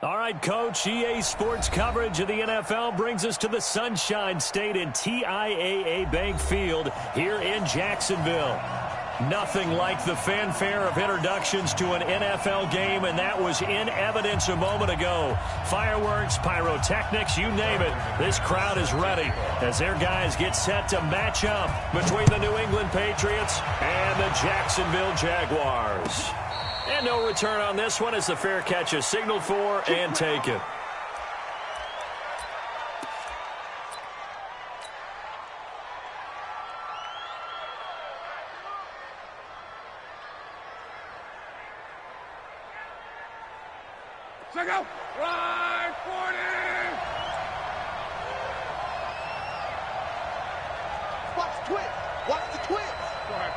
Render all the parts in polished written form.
All right, Coach, EA Sports coverage of the NFL brings us to the Sunshine State in TIAA Bank Field here in Jacksonville. Nothing like the fanfare of introductions to an NFL game, and that was in evidence a moment ago. Fireworks, pyrotechnics, you name it. This crowd is ready as their guys get set to match up between the New England Patriots and the Jacksonville Jaguars. And no return on this one as the fair catch is signaled for and taken. Check out. Right 40. Watch the twist. Watch the twist. Go ahead.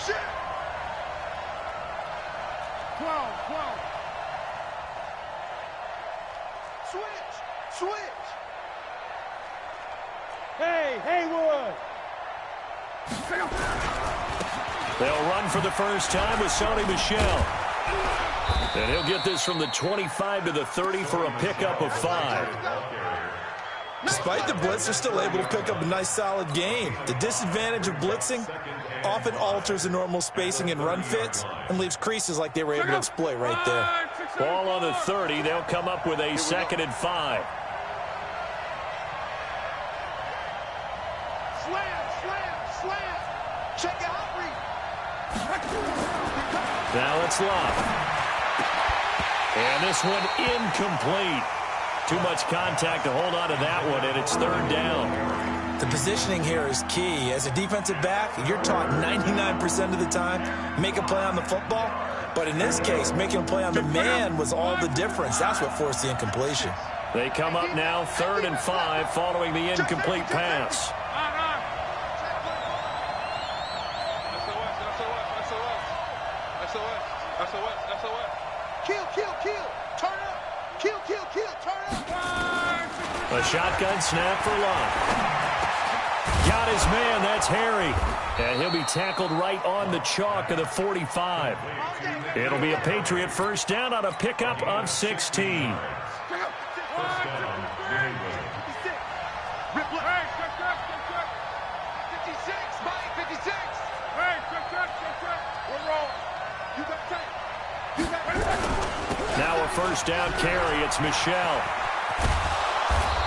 Shit. 12. Switch. Hey, Haywood. Check out. They'll run for the first time with Sony Michel. And he'll get this from the 25 to the 30 for a pickup of 5. Despite the blitz, they're still able to pick up a nice, solid game. The disadvantage of blitzing often alters the normal spacing and run fits and leaves creases like they were able to exploit right there. Ball on the 30. They'll come up with a 2nd and 5. Slam. Check out, read. Now it's Love. And this one incomplete. Too much contact to hold on to that one, and it's 3rd down. The positioning here is key. As a defensive back, you're taught 99% of the time, make a play on the football. But in this case, making a play on the man was all the difference. That's what forced the incompletion. They come up now 3rd and 5 following the incomplete pass. Kill. Turn up. Kill. Turn up. A shotgun snap for Love. Got his man. That's Harry. And he'll be tackled right on the chalk of the 45. It'll be a Patriot first down on a pickup of 16. Now a first down carry. It's Michel.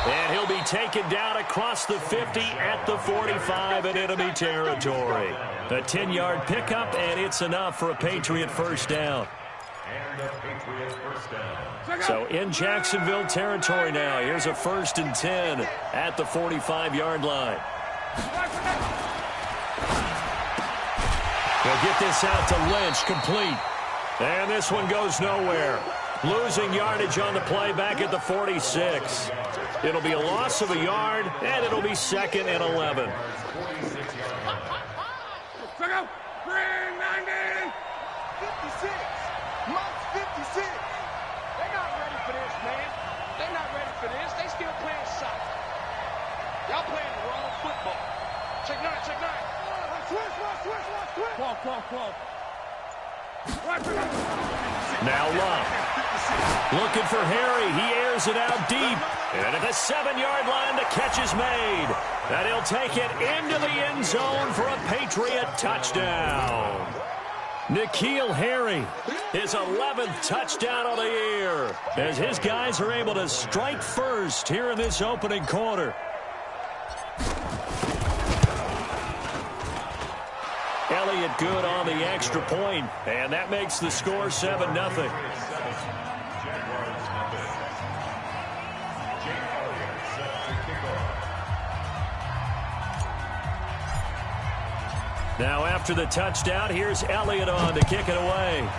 And he'll be taken down across the 50 at the 45 in enemy territory. A 10-yard pickup, and it's enough for a Patriot first down. So in Jacksonville territory now. Here's a 1st and 10 at the 45-yard line. They'll get this out to Lynch, complete. And this one goes nowhere. Losing yardage on the play back at the 46. It'll be a loss of a yard, and it'll be 2nd and 11. Check out. 390. 56. Monk's 56. They're not ready for this, man. They're not ready for this. They still playing soccer. Y'all playing the wrong football. Check 9. Switch. 12. Now Love. Looking for Harry. He airs it out deep. And at the 7-yard line, the catch is made. And he'll take it into the end zone for a Patriot touchdown. N'Keal Harry, his 11th touchdown of the year, as his guys are able to strike first here in this opening quarter. Elliott good on the extra point, and that makes the score 7-0. Now after the touchdown, here's Elliott on to kick it away.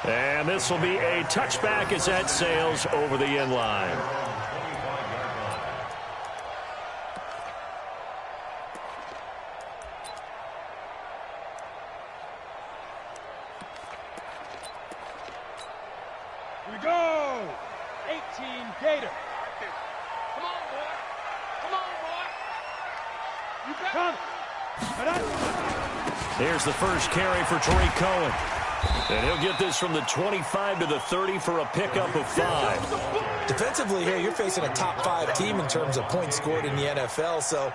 And this will be a touchback as that sails over the end line. We go. 18 Gator. Come on, boy. Come on, boy. You got it. Come. Here's the first carry for Tariq Cohen. And he'll get this from the 25 to the 30 for a pickup of 5. Defensively here, you're facing a top 5 team in terms of points scored in the NFL. So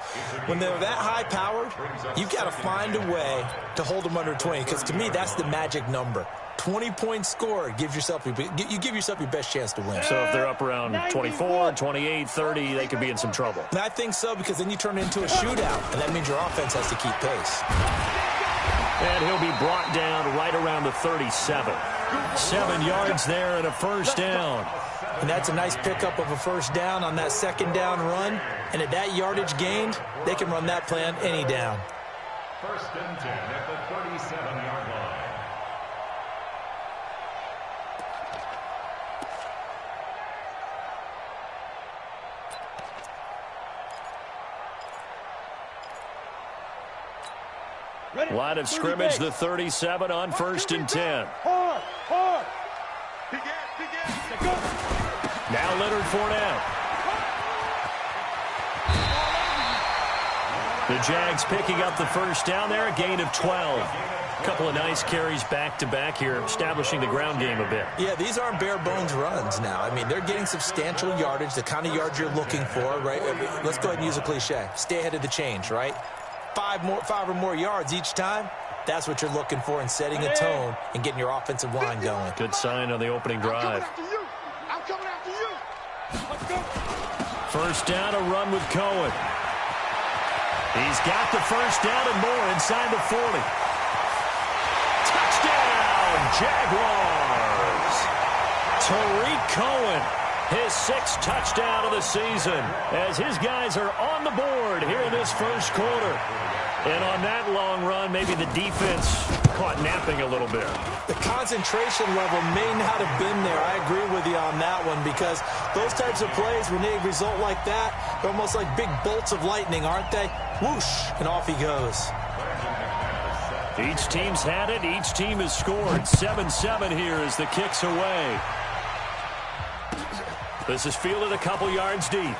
when they're that high-powered, you've got to find a way to hold them under 20. Because to me, that's the magic number. 20 points scored gives yourself you give yourself your best chance to win. So if they're up around 24, 28, 30, they could be in some trouble. And I think so, because then you turn it into a shootout, and that means your offense has to keep pace. And he'll be brought down right around the 37. 7 yards there and a first down. And that's a nice pickup of a first down on that second down run. And at that yardage gained, they can run that play on any down. First and 10 at the 37-yard line. Line of scrimmage, the 37 on first and 10. Hard. Now Leonard Fournette. The Jags picking up the first down there, a gain of 12. A couple of nice carries back-to-back here, establishing the ground game a bit. Yeah, these aren't bare-bones runs now. I mean, they're getting substantial yardage, the kind of yards you're looking for, right? Let's go ahead and use a cliche. Stay ahead of the change, right? 5 or more yards each time, that's what you're looking for in setting a tone and getting your offensive line going. Good sign on the opening drive. I'm coming after you. Let's go. First down, a run with Cohen. He's got the first down and more inside the 40. Touchdown, Jaguars! Tariq Cohen, his 6th touchdown of the season, as his guys are on the board here in this first quarter. And on that long run, maybe the defense caught napping a little bit. The concentration level may not have been there. I agree with you on that one, because those types of plays, when they result like that, they're almost like big bolts of lightning, aren't they? Whoosh, and off he goes. Each team's had it. Each team has scored. 7-7 here as the kick's away. This is fielded a couple yards deep.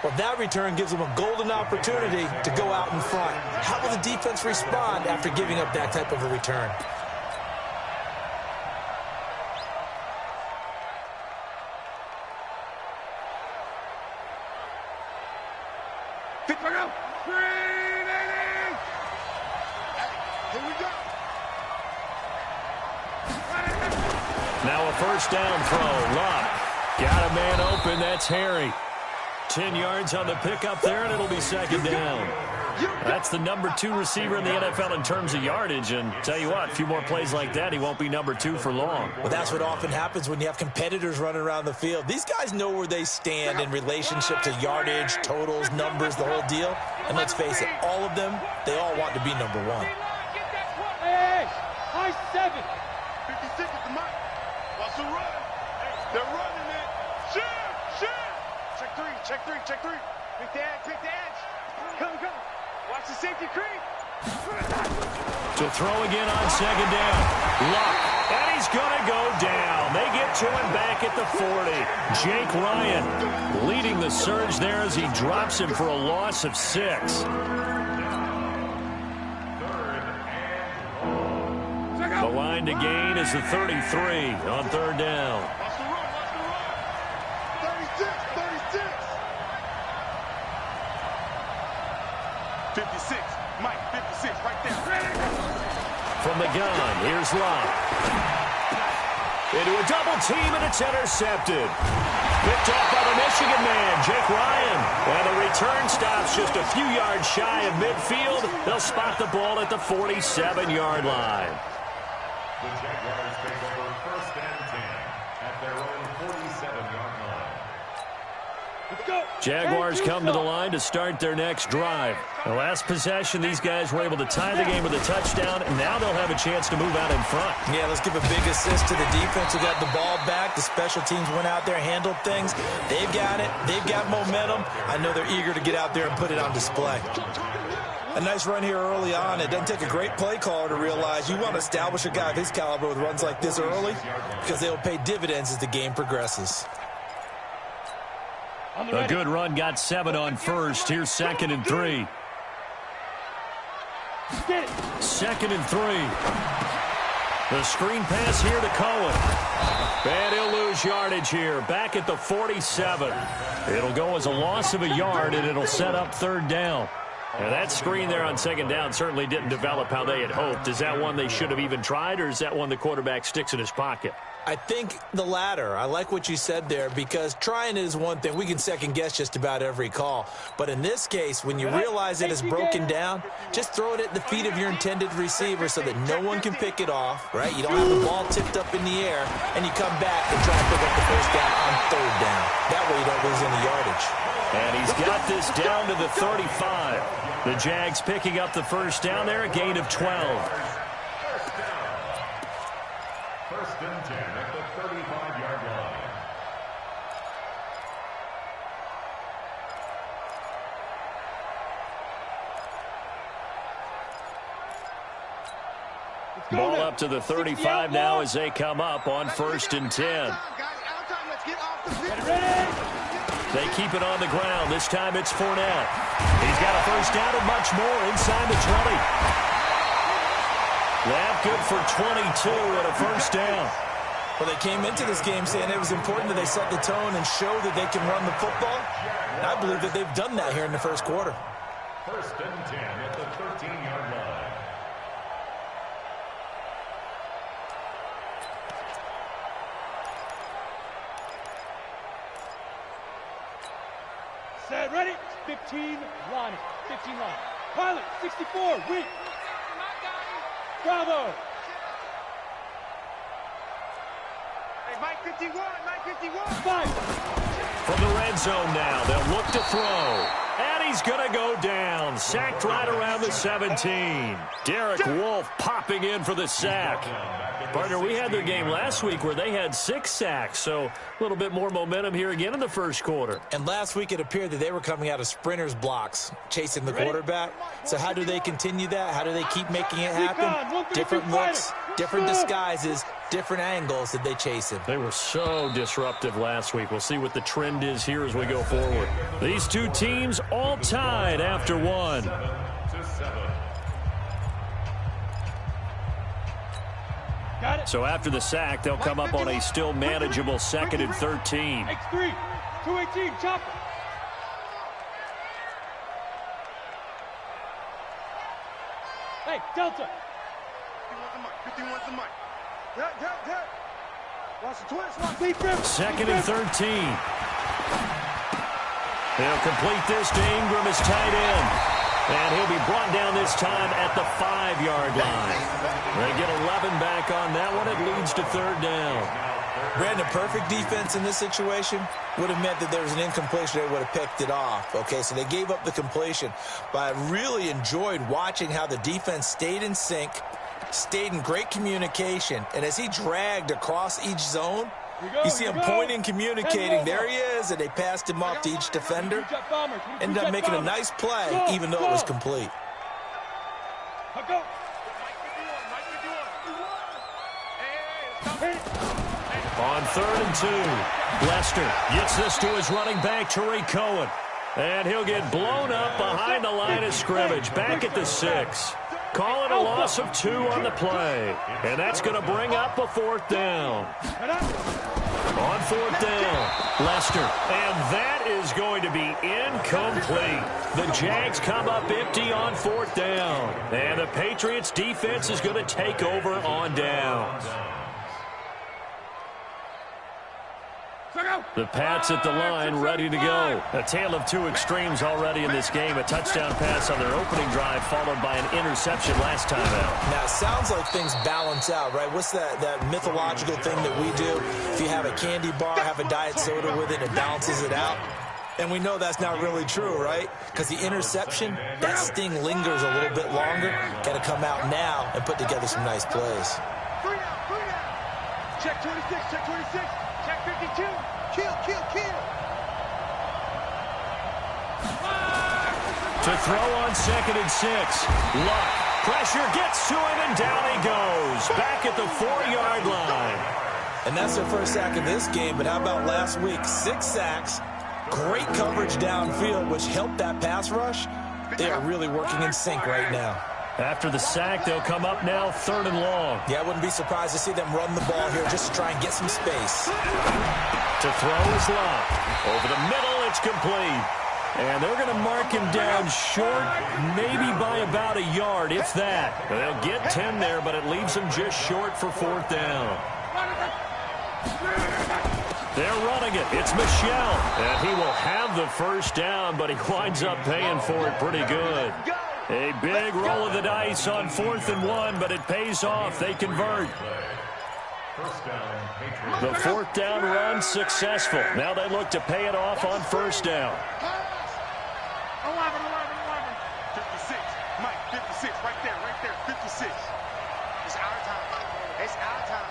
Well, that return gives them a golden opportunity to go out in front. How will the defense respond after giving up that type of a return? Here we go. Now a first down throw. Luck got a man open. That's Harry. 10 yards on the pickup there, and it'll be second down. That's the number 2 receiver in the NFL in terms of yardage, and tell you what, a few more plays like that, he won't be number 2 for long. Well, that's what often happens when you have competitors running around the field. These guys know where they stand in relationship to yardage, totals, numbers, the whole deal. And let's face it, all of them, they all want to be number 1. Hey, high 7. 56 at the mic. Watch the run. They're running it. Shoot. Check three. Pick the edge. Come. Watch the safety creep. To throw again on second down. Luck. And he's going to go down. They get to him back at the 40. Jake Ryan leading the surge there as he drops him for a loss of 6. The line to gain is the 33 on third down. Watch the run. 36. 56. Mike, 56 right there. From the gun, here's Locke. Into a double team, and it's intercepted. Picked off by the Michigan man, Jake Ryan. And the return stops just a few yards shy of midfield. They'll spot the ball at the 47-yard line. The Jaguars take over first and 10 at their own 47-yard line. Let's go. Jaguars come to the line to start their next drive. The last possession, these guys were able to tie the game with a touchdown, and now they'll have a chance to move out in front. Yeah, let's give a big assist to the defense who got the ball back. The special teams went out there, handled things. They've got it. They've got momentum. I know they're eager to get out there and put it on display. A nice run here early on. It doesn't take a great play caller to realize you want to establish a guy of his caliber with runs like this early, because they will pay dividends as the game progresses. A good run got 7 on first. Here's 2nd and 3. 2nd and 3. The screen pass here to Cohen. And he'll lose yardage here. Back at the 47. It'll go as a loss of a yard, and it'll set up 3rd down. And that screen there on 2nd down certainly didn't develop how they had hoped. Is that one they should have even tried, or is that one the quarterback sticks in his pocket? I think the latter. I like what you said there, because trying it is one thing. We can second-guess just about every call. But in this case, when you realize it is broken down, just throw it at the feet of your intended receiver so that no one can pick it off, right? You don't have the ball tipped up in the air, and you come back and try to pick up the 1st down on 3rd down. That way you don't lose any yardage. And he's got this down to the 35. The Jags picking up the 1st down there, a gain of 12. First and 10 at the 35-yard line. Ball up to the 35 now as they come up on 1st and 10. They keep it on the ground. This time it's Fournette. He's got a 1st down and much more inside the 20. That good for 22 and a 1st down. Well, they came into this game saying it was important that they set the tone and show that they can run the football. And I believe that they've done that here in the 1st quarter. 1st and 10 at the 13-yard line. Set, ready? 15 line. 15 line. Pilot, 64, wait. Bravo. Hey, Mike 51, Mike 51. 5. From the red zone now, they'll look to throw. And he's going to go down. Sacked right around the 17. Derek Wolfe popping in for the sack. Partner, we had their game last week where they had 6 sacks, so a little bit more momentum here again in the 1st quarter. And last week it appeared that they were coming out of sprinters blocks, chasing the quarterback. So how do they continue that? How do they keep making it happen? Different looks, different disguises, different angles that they chase him. They were so disruptive last week. We'll see what the trend is here as we go forward. These two teams all tied after 1. 7-7. So after the sack, they'll come up on a still manageable 2nd and 13. X3, 218, chopper. Hey, Delta. 51's the mic. Yeah. Watch the twist. Watch the 2nd and 13. They'll complete this to Ingram as tight end. And he'll be brought down this time at the 5-yard line. They get 11 back on that one. It leads to 3rd down. Brandon, perfect defense in this situation would have meant that there was an incompletion. They would have picked it off. Okay, so they gave up the completion. But I really enjoyed watching how the defense stayed in sync, stayed in great communication. And as he dragged across each zone, you see him pointing, communicating. There he is, and they passed him off to each defender. Ended up making a nice play, even though it was complete. On 3rd and 2, Lester gets this to his running back, Tariq Cohen. And he'll get blown up behind the line of scrimmage, back at the 6. Call it a loss of 2 on the play. And that's going to bring up a 4th down. On 4th down, Lester. And that is going to be incomplete. The Jags come up empty on 4th down. And the Patriots defense is going to take over on downs. The Pats at the line, ready to go. A tale of 2 extremes already in this game. A touchdown pass on their opening drive, followed by an interception last time out. Now, it sounds like things balance out, right? What's that mythological thing that we do? If you have a candy bar, have a diet soda with it, it balances it out. And we know that's not really true, right? Because the interception, that sting lingers a little bit longer. Got to come out now and put together some nice plays. 3 down. Check 26, check 26, check 52. Kill. To throw on 2nd and 6. Luck. Pressure gets to him, and down he goes. Back at the 4-yard line. And that's their first sack of this game, but how about last week? 6 sacks, Great coverage downfield, which helped that pass rush. They are really working in sync right now. After the sack, they'll come up now 3rd and long. Yeah, I wouldn't be surprised to see them run the ball here just to try and get some space. To throw is Locke. Over the middle, it's complete. And they're going to mark him down short, maybe by about a yard, if that. They'll get 10 there, but it leaves them just short for 4th down. They're running it. It's Michel. And he will have the 1st down, but he winds up paying for it pretty good. A big roll of the dice on 4th and 1, but it pays off. They convert. The 4th down run successful. Now they look to pay it off on 1st down. 56. Mike, 56. Right there. 56. It's our time. It's our time.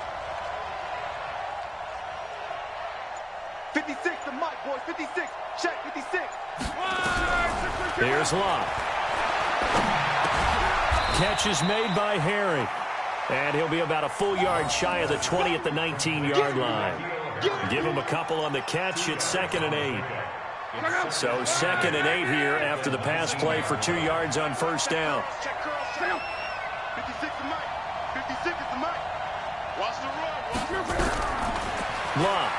56 to Mike, boys. 56. Check, 56. Here's Locke. Catch is made by Harry. And he'll be about a full yard shy of the 20 at the 19-yard line. Give him a couple on the catch. It's 2nd and 8. So 2nd and 8 here after the pass play for 2 yards on 1st down. 56 to Mike. 56 is to Mike. Watch the run. Locke.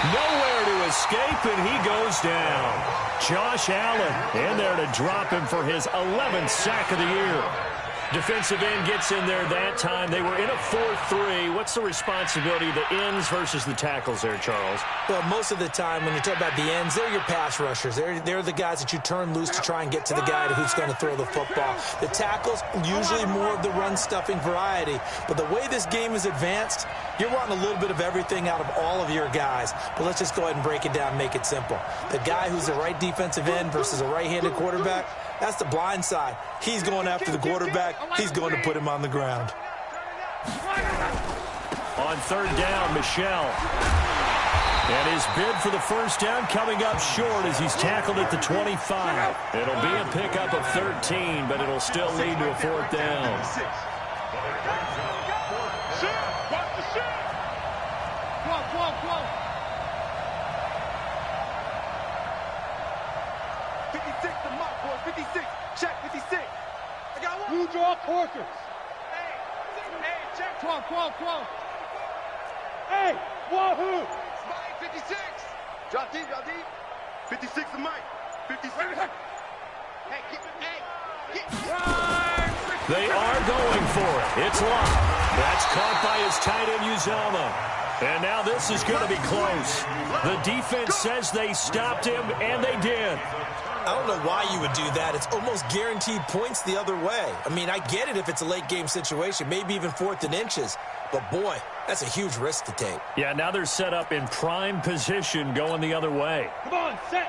Nowhere to escape, and he goes down. Josh Allen in there to drop him for his 11th sack of the year. Defensive end gets in there that time. They were in a 4-3. What's the responsibility of the ends versus the tackles there, Charles? Well, most of the time when you talk about the ends, they're your pass rushers. They're the guys that you turn loose to try and get to the guy who's going to throw the football. The tackles, usually more of the run-stuffing variety. But the way this game is advanced, you're wanting a little bit of everything out of all of your guys. But let's just go ahead and break it down and make it simple. The guy who's the right defensive end versus a right-handed quarterback, that's the blind side. He's going after the quarterback. He's going to put him on the ground. On 3rd down, Michel. And his bid for the 1st down coming up short as he's tackled at the 25. It'll be a pickup of 13, but it'll still lead to a 4th down. Blue draw quarters. Hey, check. 12. Hey, wahoo! Mike, 56. Drop deep. 56 to Mike. 56. Hey, keep it. Hey. They are going for it. It's Locke. That's caught by his tight end, Uzama. And now this is going to be close. The defense says they stopped him, and they did. I don't know why you would do that. It's almost guaranteed points the other way. I mean, I get it if it's a late game situation, maybe even 4th and inches. But, boy, that's a huge risk to take. Yeah, now they're set up in prime position going the other way. Come on, set.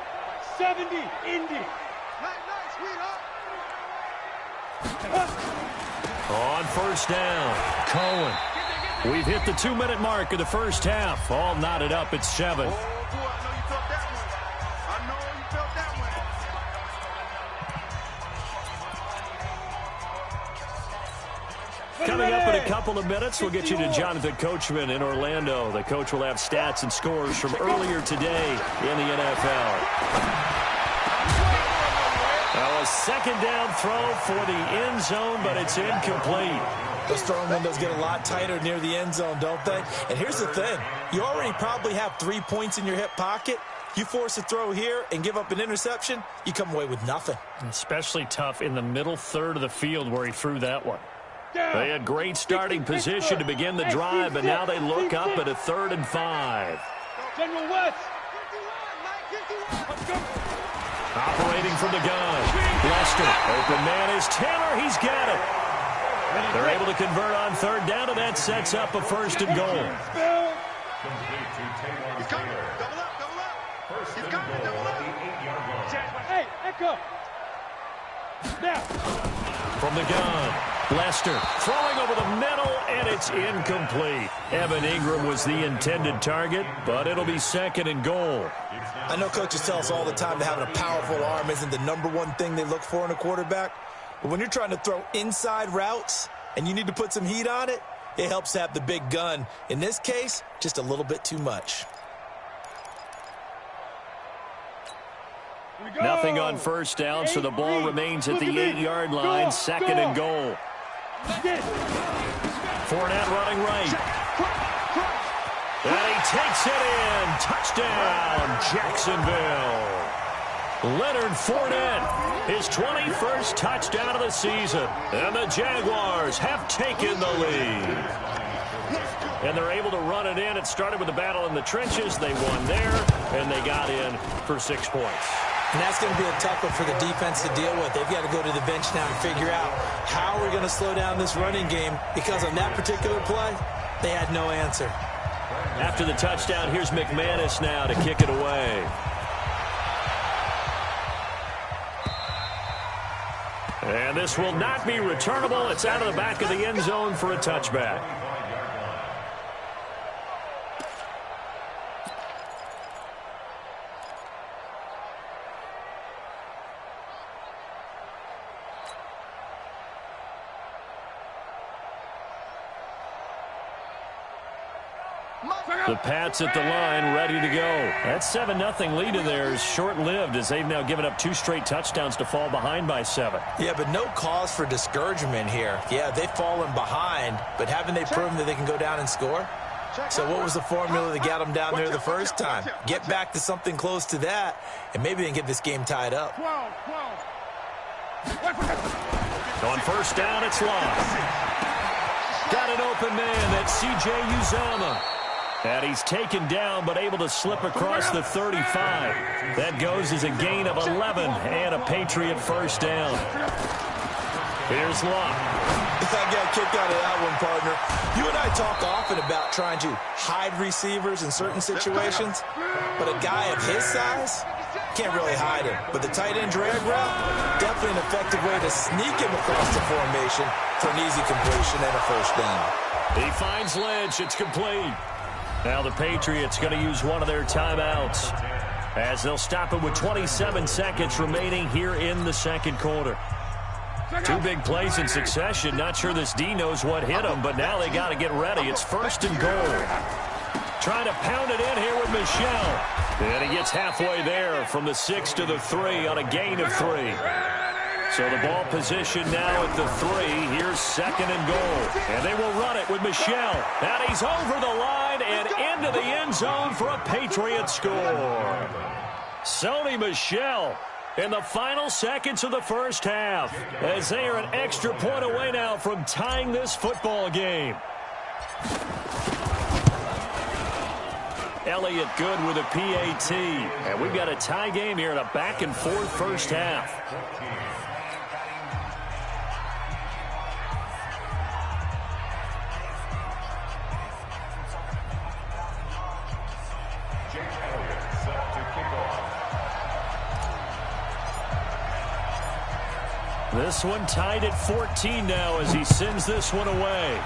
70, Indy. Nice, sweetheart. On 1st down, Cohen. We've hit the 2-minute mark of the 1st half. All knotted up at 7. Oh, boy, I know you felt that one. I know you felt that one. Coming up in a couple of minutes, we'll get you to Jonathan Coachman in Orlando. The coach will have stats and scores from earlier today in the NFL. Now a 2nd down throw for the end zone, but it's incomplete. Those throwing windows get a lot tighter near the end zone, don't they? And here's the thing. You already probably have 3 points in your hip pocket. You force a throw here and give up an interception, you come away with nothing. Especially tough in the middle 3rd of the field where he threw that one. They had great starting position to begin the drive, but now they look up at a 3rd and 5. General West. Operating from the gun. Lester, open man is Taylor. He's got it. They're able to convert on 3rd down, and that sets up a 1st and goal. He's coming. Double up. He's coming. Double up. Hey, Echo. Now. From the gun, Lester throwing over the middle, and it's incomplete. Evan Ingram was the intended target, but it'll be 2nd and goal. I know coaches tell us all the time that having a powerful arm isn't the #1 thing they look for in a quarterback. But when you're trying to throw inside routes and you need to put some heat on it, it helps to have the big gun. In this case, just a little bit too much. Nothing on first down, so the ball remains at the 8-yard line, second and goal. Fournette running right. And he takes it in. Touchdown, Jacksonville. Leonard Fournette, his 21st touchdown of the season. And the Jaguars have taken the lead. And they're able to run it in. It started with a battle in the trenches. They won there, and they got in for 6 points. And that's going to be a tough one for the defense to deal with. They've got to go to the bench now and figure out how we're going to slow down this running game, because on that particular play, they had no answer. After the touchdown, here's McManus now to kick it away. And this will not be returnable. It's out of the back of the end zone for a touchback. The Pats at the line, ready to go. That 7-0 lead of theirs short-lived, as they've now given up 2 straight touchdowns to fall behind by 7. Yeah, but no cause for discouragement here. Yeah, they've fallen behind, but haven't they proven that they can go down and score? So what was the formula that got them down there the first time? Get back to something close to that, and maybe they can get this game tied up. On first down, it's lost. Got an open man. That's C.J. Uzomah. And he's taken down, but able to slip across the 35. That goes as a gain of 11 and a Patriot first down. Here's Locke. I got kicked out of that one, partner. You and I talk often about trying to hide receivers in certain situations, but a guy of his size can't really hide him. But the tight end drag route, definitely an effective way to sneak him across the formation for an easy completion and a first down. He finds Lynch. It's complete. Now the Patriots going to use one of their timeouts, as they'll stop it with 27 seconds remaining here in the second quarter. 2 big plays in succession. Not sure this D knows what hit him, but now they got to get ready. It's first and goal. Trying to pound it in here with Michel. And he gets halfway there from the 6 to the 3 on a gain of 3. So the ball position now at the 3. Here's second and goal. And they will run it with Michel. And he's over the line and into the end zone for a Patriot score. Sony Michel in the final seconds of the first half, as they are an extra point away now from tying this football game. Elliott good with a PAT. And we've got a tie game here in a back-and-forth first half. This one tied at 14 now as he sends this one away.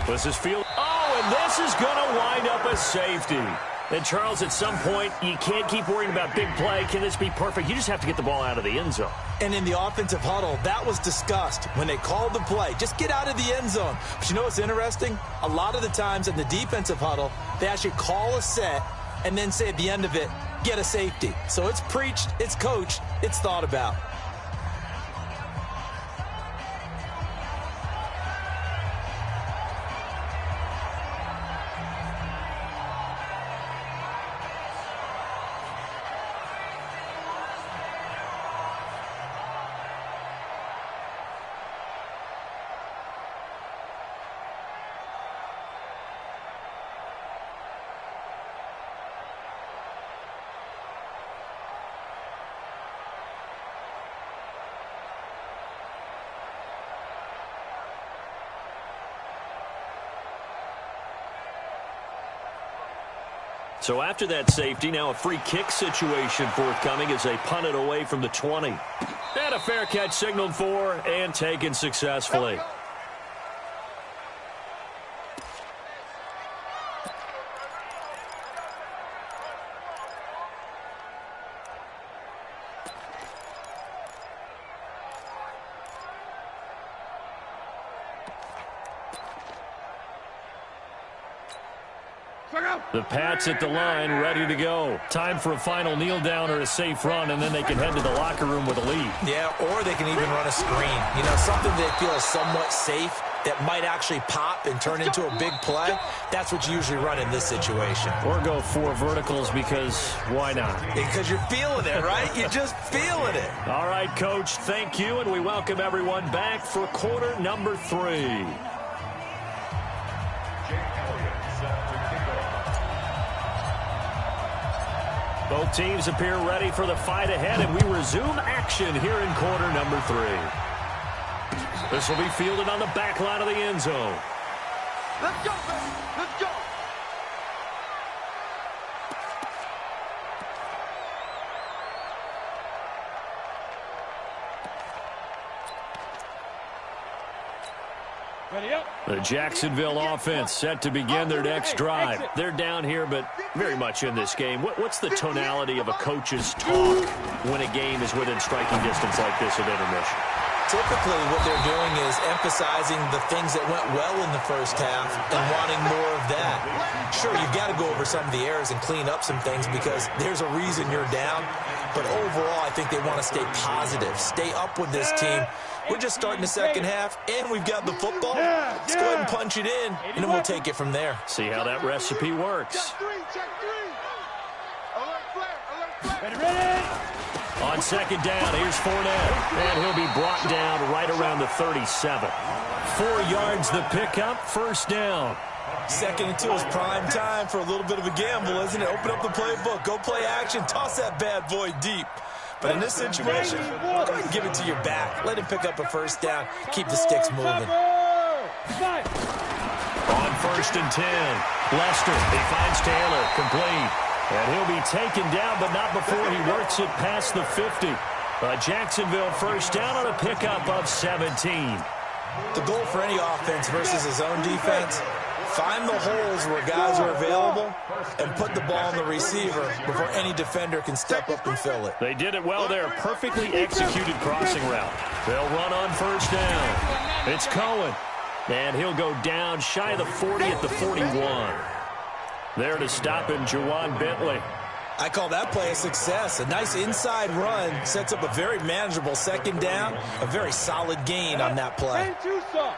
Was his field? Oh, and this is going to wind up a safety. And, Charles, at some point, you can't keep worrying about big play. Can this be perfect? You just have to get the ball out of the end zone. And in the offensive huddle, that was discussed when they called the play. Just get out of the end zone. But you know what's interesting? A lot of the times in the defensive huddle, they actually call a set and then say at the end of it, get a safety. So it's preached, it's coached, it's thought about. So after that safety, now a free kick situation forthcoming as they punt it away from the 20. And a fair catch signaled for and taken successfully. The Pats at the line, ready to go. Time for a final kneel down or a safe run, and then they can head to the locker room with a lead. Yeah, or they can even run a screen. You know, something they feel is somewhat safe that might actually pop and turn into a big play. That's what you usually run in this situation. Or go 4 verticals because why not? Because you're feeling it, right? You're just feeling it. All right, Coach, thank you, and we welcome everyone back for quarter number 3. Both teams appear ready for the fight ahead, and we resume action here in quarter number 3. This will be fielded on the back line of the end zone. Let's go, baby. Let's go. Ready up. The Jacksonville offense set to begin their next drive. They're down here, but very much in this game. What's the tonality of a coach's talk when a game is within striking distance like this at intermission? Typically, what they're doing is emphasizing the things that went well in the first half and wanting more of that. Sure, you've got to go over some of the errors and clean up some things because there's a reason you're down. But overall, I think they want to stay positive, stay up with this team. We're just starting the second half, and we've got the football. Let's go ahead and punch it in, and then we'll take it from there. See how that recipe works. Check three. Alert flare. Ready. On second down, here's Fournette, and he'll be brought down right around the 37. 4 yards the pickup, first down. Second and 2 is prime time for a little bit of a gamble, isn't it? Open up the playbook, go play action, toss that bad boy deep. But in this situation, go ahead and give it to your back. Let him pick up a first down, keep the sticks moving. On first and 10, Lester, he finds Taylor, complete. And he'll be taken down, but not before he works it past the 50. Jacksonville first down on a pickup of 17. The goal for any offense versus his own defense, find the holes where guys are available and put the ball on the receiver before any defender can step up and fill it. They did it well there. Perfectly executed crossing route. They'll run on first down. It's Cohen. And he'll go down shy of the 40 at the 41. There to stop him, Juwan Bentley. I call that play a success. A nice inside run sets up a very manageable second down. A very solid gain on that play. Watch the run.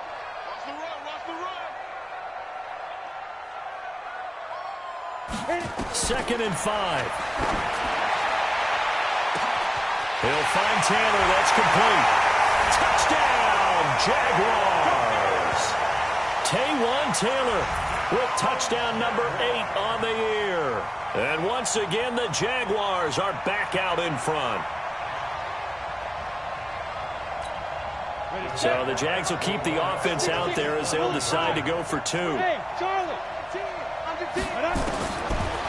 Second and 5. He'll find Taylor. That's complete. Touchdown, Jaguars. Taywan Taylor with touchdown number 8 on the year. And once again, the Jaguars are back out in front. So the Jags will keep the offense out there as they'll decide to go for 2. Hey, Charlie.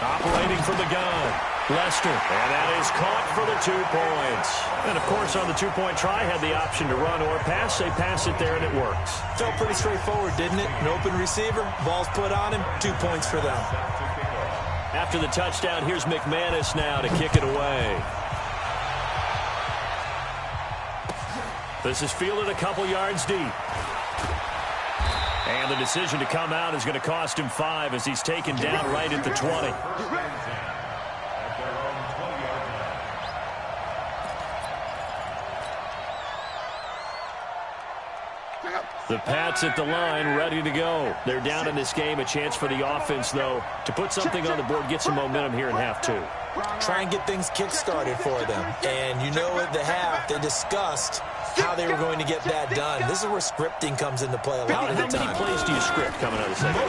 Operating from the gun, Lester. And that is caught for the 2 points. And, of course, on the 2-point try, had the option to run or pass. They pass it there, and it works. Felt pretty straightforward, didn't it? An open receiver, ball's put on him, 2 points for them. After the touchdown, here's McManus now to kick it away. This is fielded a couple yards deep. And the decision to come out is going to cost him 5 as he's taken down right at the 20. The Pats at the line, ready to go. They're down in this game. A chance for the offense, though, to put something on the board, get some momentum here in half 2. Try and get things kick-started for them. And you know at the half, they discussed how they were going to get that done. This is where scripting comes into play a lot of the time. How many plays do you script coming out of the second?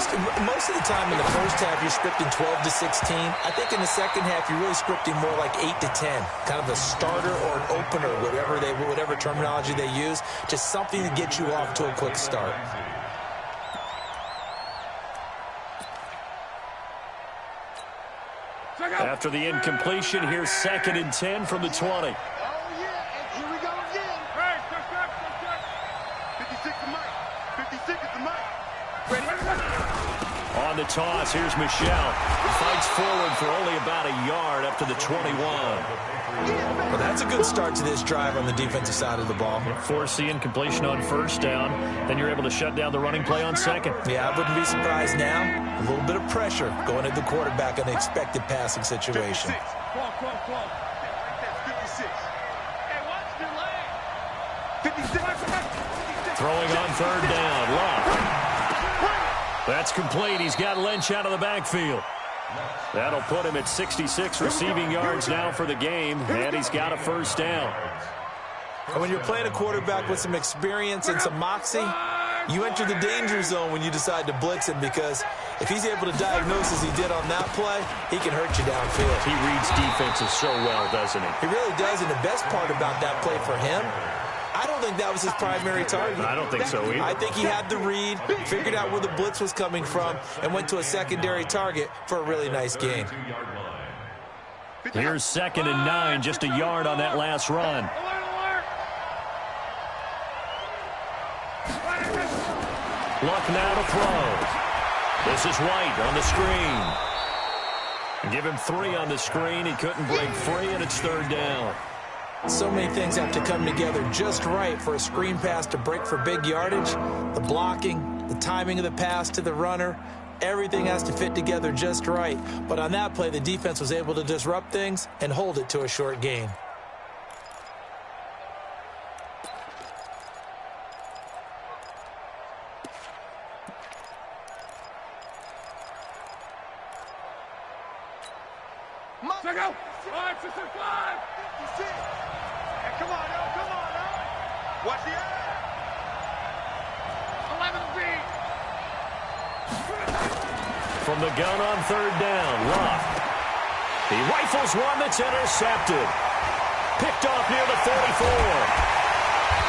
Most of the time in the first half, you're scripting 12 to 16. I think in the second half, you're really scripting more like 8 to 10. Kind of a starter or an opener, whatever terminology they use. Just something to get you off to a quick start. After the incompletion, here's second and 10 from the 20. On the toss, here's Michelle. Fights forward for only about a yard up to the 21. Well, that's a good start to this drive on the defensive side of the ball. Force the incompletion on first down. Then you're able to shut down the running play on second. Yeah, I wouldn't be surprised now. A little bit of pressure going at the quarterback on the expected passing situation. 56. Come on. 56. Hey, watch the leg. 56. Throwing on third down. Love. That's complete. He's got Lynch out of the backfield. That'll put him at 66 receiving yards now for the game, and he's got a first down. And when you're playing a quarterback with some experience and some moxie, you enter the danger zone when you decide to blitz him, because if he's able to diagnose as he did on that play, he can hurt you downfield. He reads defenses so well, doesn't he? He really does, and the best part about that play for him, I don't think that was his primary target. I don't think so either. I think he had the read, figured out where the blitz was coming from, and went to a secondary target for a really nice gain. Here's 2nd and 9, just a yard on that last run. Luck now to throw. This is White on the screen. Give him 3 on the screen. He couldn't break free, and it's third down. So many things have to come together just right for a screen pass to break for big yardage. The blocking, the timing of the pass to the runner, everything has to fit together just right. But on that play, the defense was able to disrupt things and hold it to a short gain. Check out. 5, 6, 5. 56. Hey, come on, yo. Watch the eye. 11 feet. From the gun on third down, Luck. He rifles one that's intercepted. Picked off near the 44.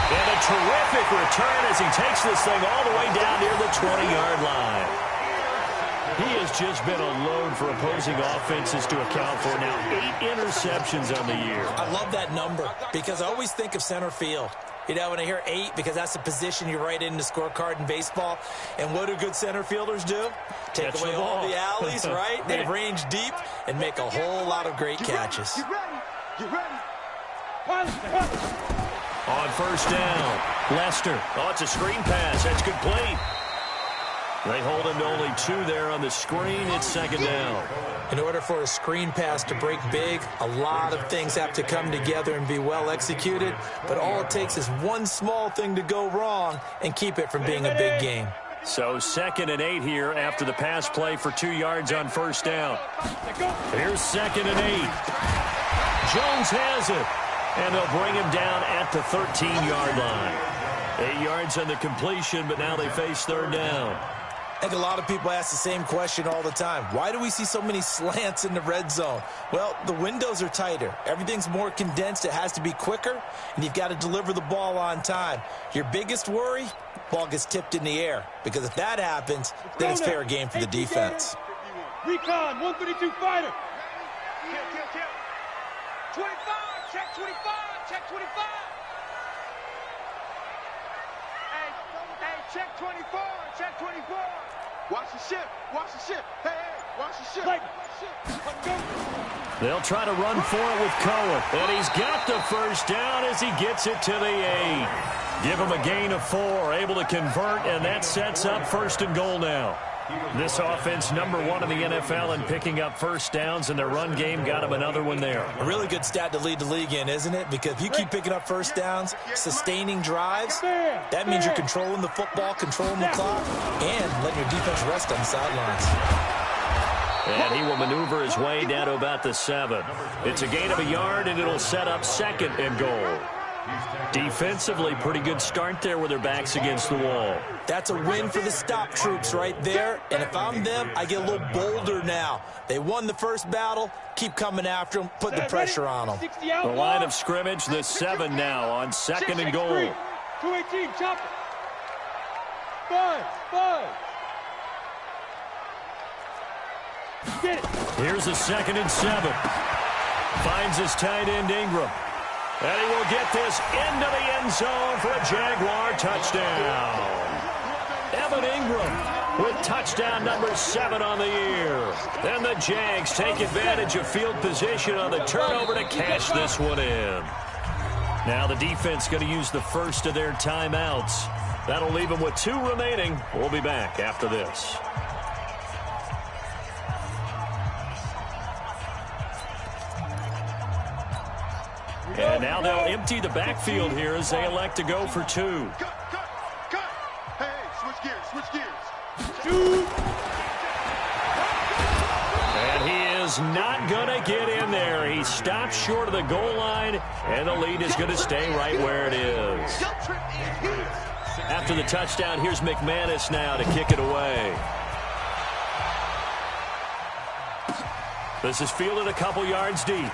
And a terrific return as he takes this thing all the way down near the 20-yard line. He has just been a load for opposing offenses to account for now. 8 interceptions on the year. I love that number because I always think of center field. You know, when I hear 8, because that's the position you write in the scorecard in baseball. And what do good center fielders do? Take Catch away the all ball. the alleys, right? They range deep and make a whole lot of great catches. You ready? On first down, Lester. Oh, it's a screen pass. That's complete. They hold him to only 2 there on the screen. It's second down. In order for a screen pass to break big, a lot of things have to come together and be well executed. But all it takes is one small thing to go wrong and keep it from being a big game. So 2nd and 8 here after the pass play for 2 yards on first down. Here's 2nd and 8. Jones has it. And they'll bring him down at the 13-yard line. 8 yards on the completion, but now they face third down. I think a lot of people ask the same question all the time. Why do we see so many slants in the red zone? Well, the windows are tighter. Everything's more condensed. It has to be quicker, and you've got to deliver the ball on time. Your biggest worry, ball gets tipped in the air, because if that happens, then it's fair game for the defense. Recon, 132 fighter. Kill. 25. Check 25. Check 25. Hey, check 24. Check 24. Watch the ship. Hey, watch the ship. Let's go. They'll try to run for it with Cohen. And he's got the first down as he gets it to the 8. Give him a gain of 4. Able to convert, and that sets up 1st and goal now. This offense, #1 in the NFL in picking up first downs, and their run game got him another one there. A really good stat to lead the league in, isn't it? Because if you keep picking up first downs, sustaining drives, that means you're controlling the football, controlling the clock, and letting your defense rest on the sidelines. And he will maneuver his way down to about the 7. It's a gain of a yard, and it'll set up 2nd and goal. Defensively, pretty good start there with their backs against the wall. That's a win for the stop troops right there. And if I'm them, I get a little bolder now. They won the first battle. Keep coming after them. Put the pressure on them. The line of scrimmage, the 7 now on 2nd and goal. 218, chop it. 5. Get it. Here's a 2nd and 7. Finds his tight end Ingram. And he will get this into the end zone for a Jaguar touchdown. Evan Ingram with touchdown number 7 on the year. And the Jags take advantage of field position on the turnover to cash this one in. Now the defense going to use the first of their timeouts. That'll leave them with 2 remaining. We'll be back after this. And now they'll empty the backfield here as they elect to go for 2. Cut. Hey, switch gears. And he is not going to get in there. He stopped short of the goal line, and the lead is going to stay right where it is. After the touchdown, here's McManus now to kick it away. This is fielded a couple yards deep.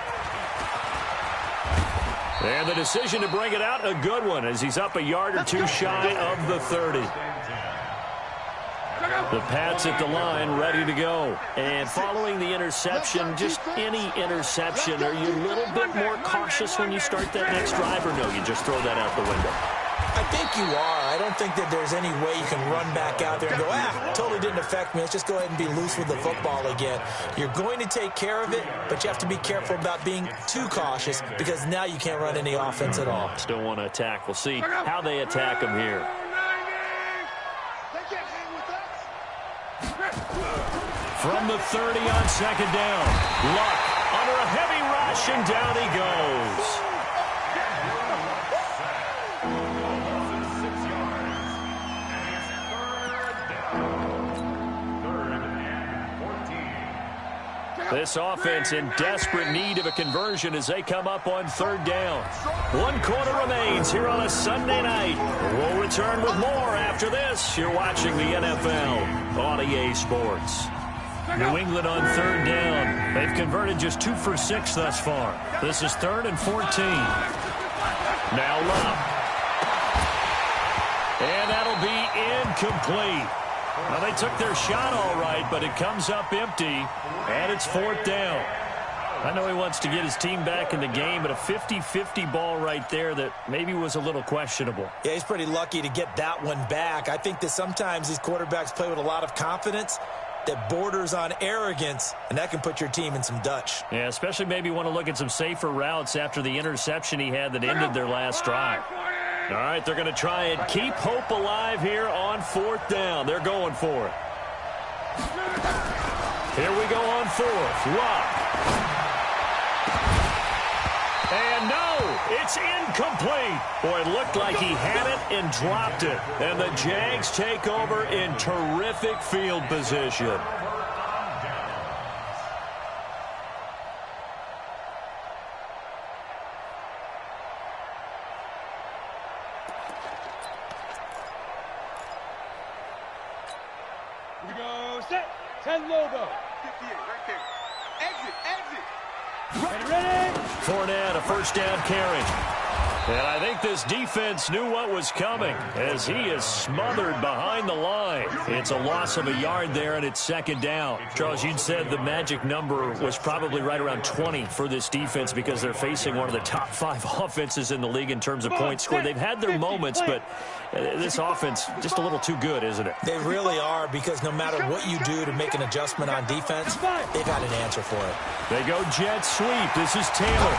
And the decision to bring it out, a good one, as he's up a yard or 2 shy of the 30. The Pats at the line, ready to go. And following the interception, just any interception, are you a little bit more cautious when you start that next drive, or no, you just throw that out the window? I think you are. I don't think that there's any way you can run back out there and go, totally didn't affect me. Let's just go ahead and be loose with the football again. You're going to take care of it, but you have to be careful about being too cautious because now you can't run any offense at all. Still want to attack. We'll see how they attack him here. From the 30 on second down. Luck under a heavy rush, and down he goes. This offense in desperate need of a conversion as they come up on 3rd down. 1 quarter remains here on a Sunday night. We'll return with more after this. You're watching the NFL on EA Sports. New England on 3rd down. They've converted just 2 for 6 thus far. This is 3rd and 14. Now Luck. And that'll be incomplete. Well, they took their shot all right, but it comes up empty, and it's 4th down. I know he wants to get his team back in the game, but a 50-50 ball right there that maybe was a little questionable. Yeah, he's pretty lucky to get that one back. I think that sometimes these quarterbacks play with a lot of confidence that borders on arrogance, and that can put your team in some Dutch. Yeah, especially maybe want to look at some safer routes after the interception he had that ended their last drive. All right, they're going to try and keep hope alive here on 4th down. They're going for it. Here we go on 4th. Luck. And no, it's incomplete. Boy, it looked like he had it and dropped it. And the Jags take over in terrific field position. Here we go, set. 10 logo. 58, right there. Exit. Ready. Fournette, a 1st down carry. And I think this defense knew what was coming as he is smothered behind the line. It's a loss of a yard there, and it's 2nd down. Charles, you'd said the magic number was probably right around 20 for this defense because they're facing one of the top 5 offenses in the league in terms of points scored. They've had their moments, but this offense just a little too good, isn't it? They really are, because no matter what you do to make an adjustment on defense, they've got an answer for it. They go jet sweep. This is Taylor.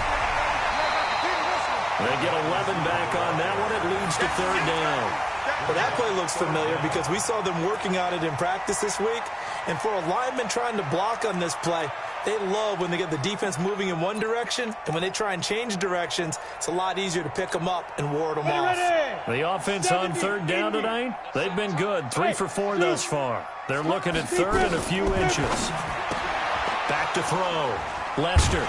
They get 11 back on that one. It leads to 3rd down. Well, that play looks familiar because we saw them working on it in practice this week. And for a lineman trying to block on this play, they love when they get the defense moving in one direction. And when they try and change directions, it's a lot easier to pick them up and ward them off. The offense on 3rd down tonight, they've been good. 3 for 4 thus far. They're looking at 3rd and a few inches. Back to throw. Lester.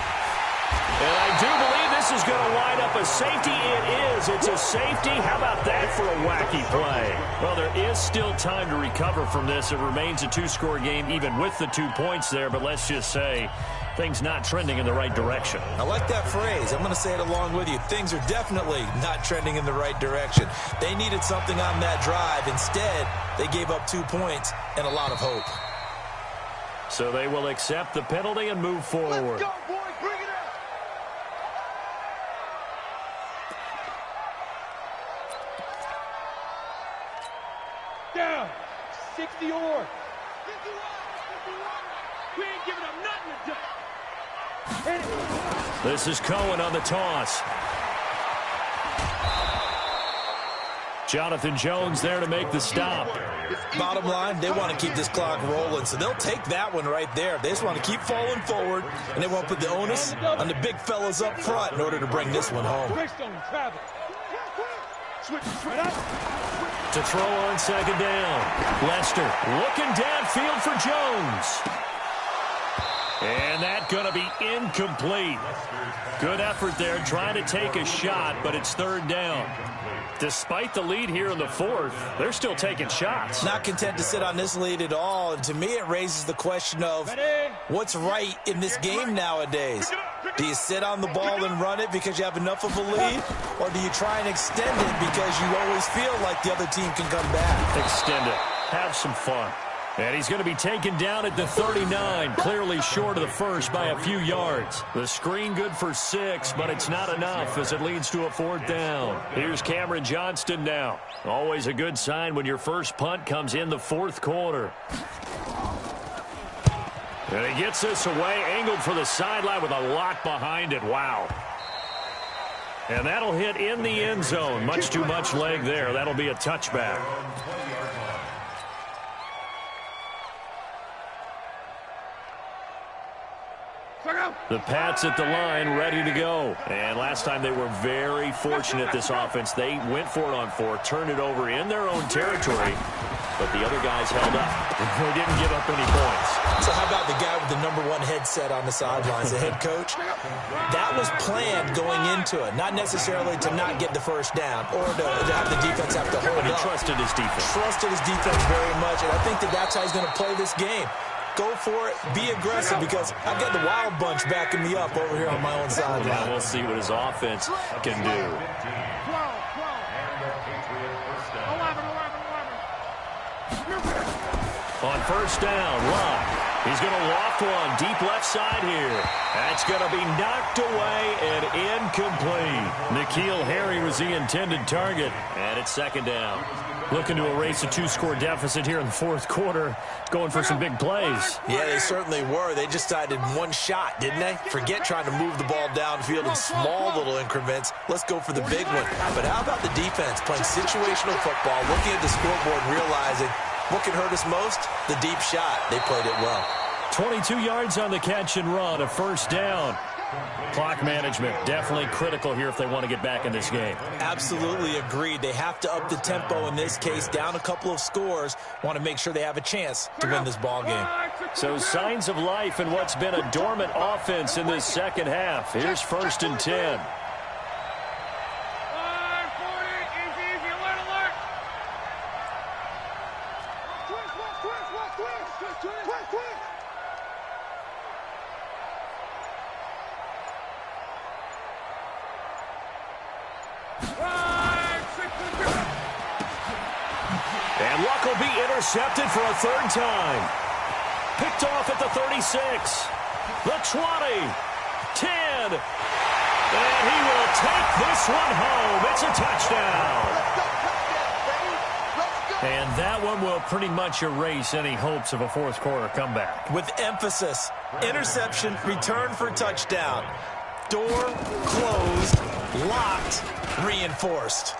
And I do believe this is going to wind up a safety. It is. It's a safety. How about that for a wacky play? Well, there is still time to recover from this. It remains a 2-score game even with the 2 points there. But let's just say things not trending in the right direction. I like that phrase. I'm going to say it along with you. Things are definitely not trending in the right direction. They needed something on that drive. Instead, they gave up 2 points and a lot of hope. So they will accept the penalty and move forward. Let's go, boys. Bring it out. Down. 60 or. We ain't giving up nothing today. This is Cohen on the toss. Jonathan Jones there to make the stop. Bottom line, they want to keep this clock rolling, so they'll take that one right there. They just want to keep falling forward, and they won't put the onus on the big fellas up front in order to bring this one home. Travel. Switch right up. To throw on second down. Lester looking downfield for Jones. And that's going to be incomplete. Good effort there trying to take a shot, but it's third down. Despite the lead here in the fourth, they're still taking shots. Not content to sit on this lead at all. And to me, it raises the question of what's right in this game nowadays. Do you sit on the ball and run it because you have enough of a lead? Or do you try and extend it because you always feel like the other team can come back? Extend it. Have some fun. And he's going to be taken down at the 39, clearly short of the first by a few yards. The screen good for 6, but it's not enough as it leads to a fourth down. Here's Cameron Johnston now. Always a good sign when your first punt comes in the fourth quarter. And he gets this away, angled for the sideline with a lot behind it. Wow. And that'll hit in the end zone. Much too much leg there. That'll be a touchback. The Pats at the line, ready to go. And last time they were very fortunate, this offense. They went for it on 4, turned it over in their own territory, but the other guys held up. They didn't give up any points. So how about the guy with the #1 headset on the sidelines, the head coach? That was planned going into it, not necessarily to not get the first down or to have the defense have to hold up. He trusted his defense. Trusted his defense very much, and I think that's how he's going to play this game. Go for it. Be aggressive because I've got the Wild Bunch backing me up over here on my own sideline. Well, we'll see what his offense can do. 11. On first down, Love. He's going to loft one deep left side here. That's going to be knocked away and incomplete. N'Keal Harry was the intended target, and it's second down. Looking to erase a 2-score deficit here in the fourth quarter. Going for some big plays. Yeah, they certainly were. They just decided one shot, didn't they? Forget trying to move the ball downfield in small little increments. Let's go for the big one. But how about the defense playing situational football, looking at the scoreboard and realizing what can hurt us most? The deep shot. They played it well. 22 yards on the catch and run, a first down. Clock management, definitely critical here if they want to get back in this game. Absolutely agreed. They have to up the tempo in this case, down a couple of scores. Want to make sure they have a chance to win this ball game. So signs of life in what's been a dormant offense in this second half. Here's 1st and 10. And Luck will be intercepted for a third time. Picked off at the 36, the 20, 10, and he will take this one home. It's a touchdown. And that one will pretty much erase any hopes of a fourth quarter comeback. With emphasis, interception, return for touchdown. Door closed, locked, reinforced.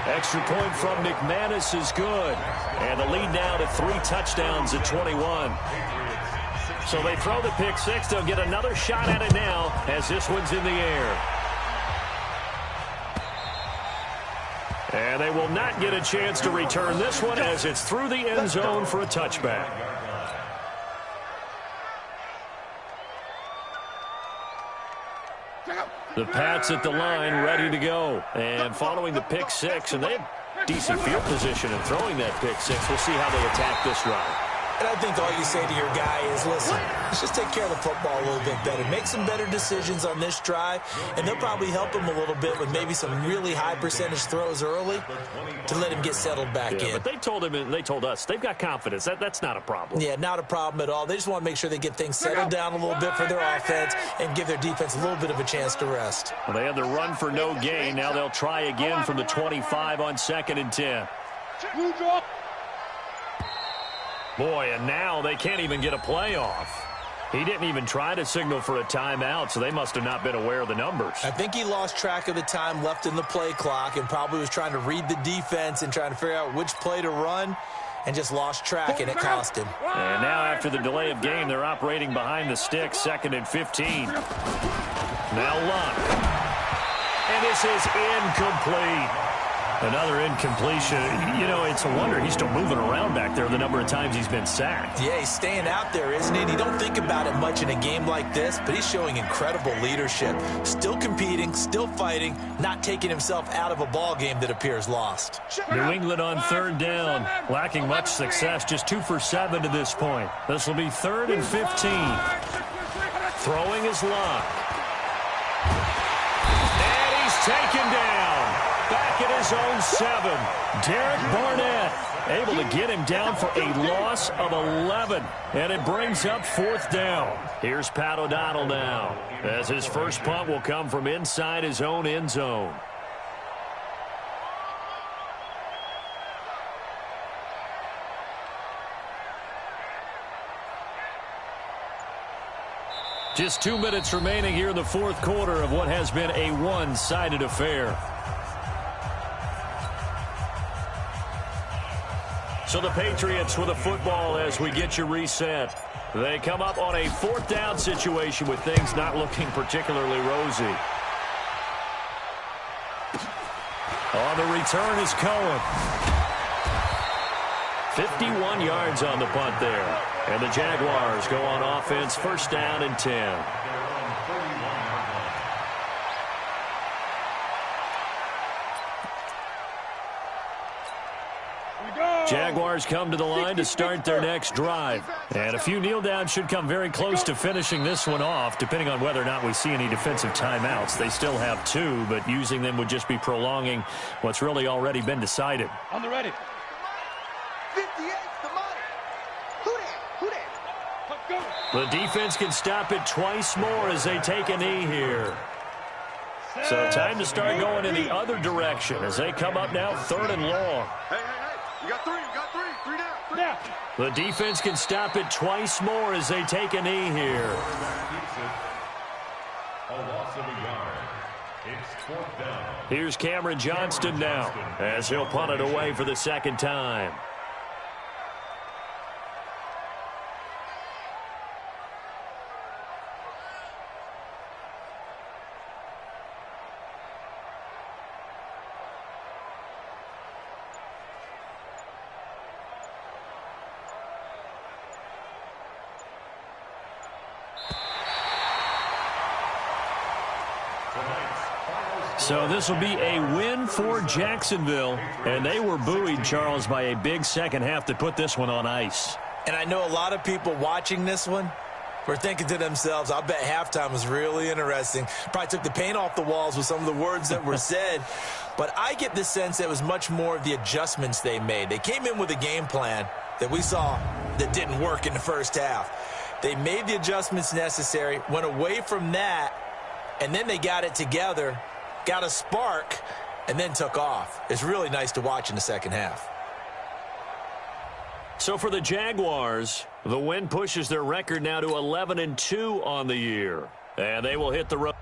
Extra point from McManus is good. And the lead now to 3 touchdowns at 21. So they throw the pick 6. They'll get another shot at it now as this one's in the air. And they will not get a chance to return this one as it's through the end zone for a touchback. The Pats at the line, ready to go. And following the pick 6, and they have decent field position in throwing that pick 6. We'll see how they attack this drive. And I think all you say to your guy is, listen, let's just take care of the football a little bit better. Make some better decisions on this drive, and they'll probably help him a little bit with maybe some really high percentage throws early to let him get settled back in. But they told him and they told us they've got confidence. That's not a problem. Yeah, not a problem at all. They just want to make sure they get things settled down a little bit for their offense and give their defense a little bit of a chance to rest. Well, they had the run for no gain. Now they'll try again from the 25 on 2nd and 10. Boy, and now they can't even get a playoff. He didn't even try to signal for a timeout, so they must have not been aware of the numbers. I think he lost track of the time left in the play clock and probably was trying to read the defense and trying to figure out which play to run and just lost track, and it cost him. And now after the delay of game, they're operating behind the stick, 2nd and 15. Now Luck. And this is incomplete. Another incompletion. You know, it's a wonder he's still moving around back there the number of times he's been sacked. Yeah, he's staying out there, isn't he? And you don't think about it much in a game like this, but he's showing incredible leadership. Still competing, still fighting, not taking himself out of a ball game that appears lost. New England on 3rd down, lacking much success, just 2 for 7 to this point. This will be 3rd and 15. Throwing is Luck. And he's taken down. Back at his own 7. Derek Barnett able to get him down for a loss of 11. And it brings up 4th down. Here's Pat O'Donnell now, as his first punt will come from inside his own end zone. Just 2 minutes remaining here in the 4th quarter of what has been a one-sided affair. So the Patriots with a football as we get you reset. They come up on a 4th down situation with things not looking particularly rosy. On the return is Cohen. 51 yards on the punt there. And the Jaguars go on offense, 1st down and 10. Jaguars come to the line to start their next drive. And a few kneel downs should come very close to finishing this one off, depending on whether or not we see any defensive timeouts. They still have 2, but using them would just be prolonging what's really already been decided. On the ready. 58, the money. Who that? The defense can stop it twice more as they take a knee here. So time to start going in the other direction as they come up now 3rd and long. Hey. You got 3 down. 3 down. The defense can stop it twice more as they take a knee here. A loss of a yard. It's 4th down. Here's Cameron Johnston now as he'll punt it away for the 2nd time. So this will be a win for Jacksonville. And they were buoyed, Charles, by a big second half that put this one on ice. And I know a lot of people watching this one were thinking to themselves, I bet halftime was really interesting. Probably took the paint off the walls with some of the words that were said. But I get the sense that it was much more of the adjustments they made. They came in with a game plan that we saw that didn't work in the first half. They made the adjustments necessary, went away from that, and then they got it together, got a spark, and then took off. It's really nice to watch in the second half. So for the Jaguars, the win pushes their record now to 11-2 on the year. And they will hit the road.